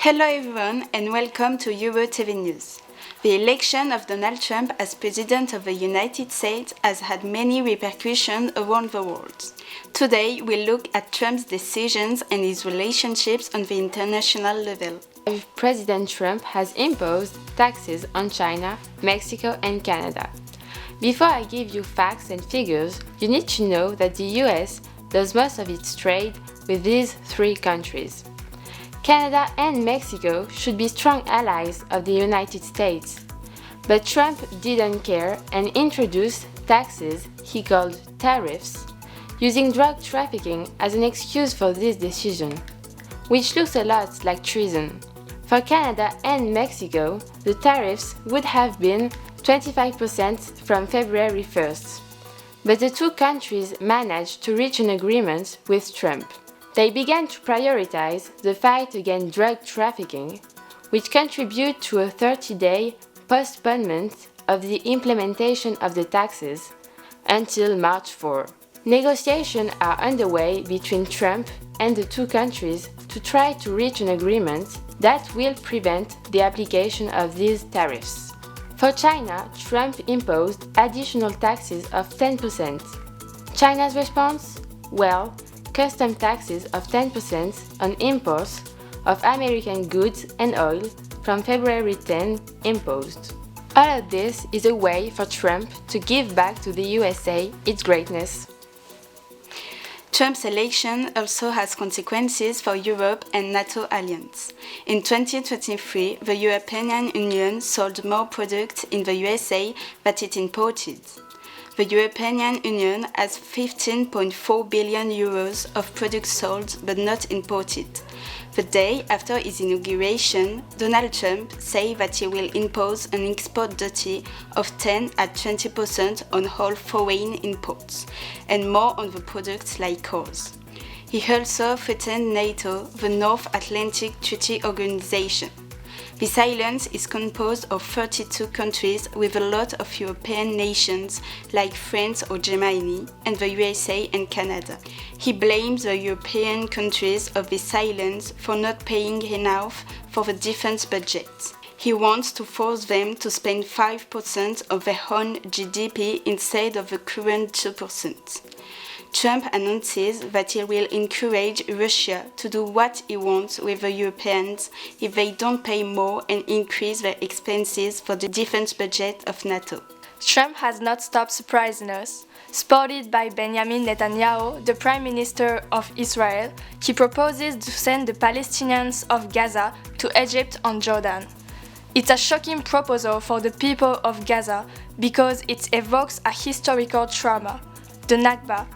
Hello everyone and welcome to Euro TV News. The election of Donald Trump as President of the United States has had many repercussions around the world. Today we'll look at Trump's decisions and his relationships on the international level. President Trump has imposed taxes on China, Mexico and Canada. Before I give you facts and figures, you need to know that the US does most of its trade with these three countries. Canada and Mexico should be strong allies of the United States. But Trump didn't care and introduced taxes he called tariffs, using drug trafficking as an excuse for this decision, which looks a lot like treason. For Canada and Mexico, the tariffs would have been 25% from February 1st. But the two countries managed to reach an agreement with Trump. They began to prioritize the fight against drug trafficking, which contributed to a 30-day postponement of the implementation of the taxes until March 4. Negotiations are underway between Trump and the two countries to try to reach an agreement that will prevent the application of these tariffs. For China, Trump imposed additional taxes of 10%. China's response? Well, custom taxes of 10% on imports of American goods and oil from February 10 imposed. All of this is a way for Trump to give back to the USA its greatness. Trump's election also has consequences for Europe and NATO alliance. In 2023, the European Union sold more products in the USA than it imported. The European Union has 15.4 billion euros of products sold but not imported. The day after his inauguration, Donald Trump said that he will impose an export duty of 10 at 20% on all foreign imports, and more on the products like cars. He also threatened NATO, the North Atlantic Treaty Organization. This alliance is composed of 32 countries with a lot of European nations like France or Germany, and the USA and Canada. He blames the European countries of this alliance for not paying enough for the defense budget. He wants to force them to spend 5% of their own GDP instead of the current 2%. Trump announces that he will encourage Russia to do what he wants with the Europeans if they don't pay more and increase their expenses for the defense budget of NATO. Trump has not stopped surprising us. Spotted by Benjamin Netanyahu, the Prime Minister of Israel, he proposes to send the Palestinians of Gaza to Egypt and Jordan. It's a shocking proposal for the people of Gaza because it evokes a historical trauma, the Nakba.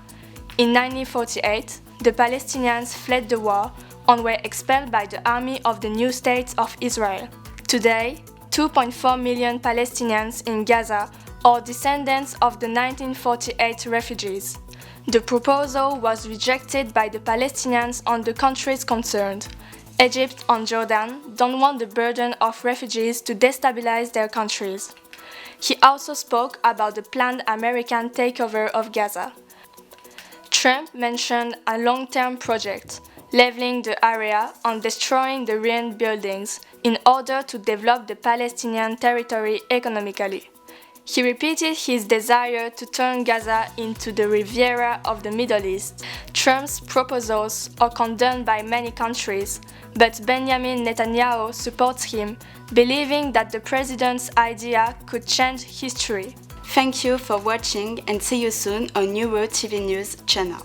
In 1948, the Palestinians fled the war and were expelled by the army of the new state of Israel. Today, 2.4 million Palestinians in Gaza are descendants of the 1948 refugees. The proposal was rejected by the Palestinians and the countries concerned. Egypt and Jordan don't want the burden of refugees to destabilize their countries. He also spoke about the planned American takeover of Gaza. Trump mentioned a long-term project, leveling the area and destroying the ruined buildings in order to develop the Palestinian territory economically. He repeated his desire to turn Gaza into the Riviera of the Middle East. Trump's proposals are condemned by many countries, but Benjamin Netanyahu supports him, believing that the president's idea could change history. Thank you for watching and see you soon on Euro TV News channel.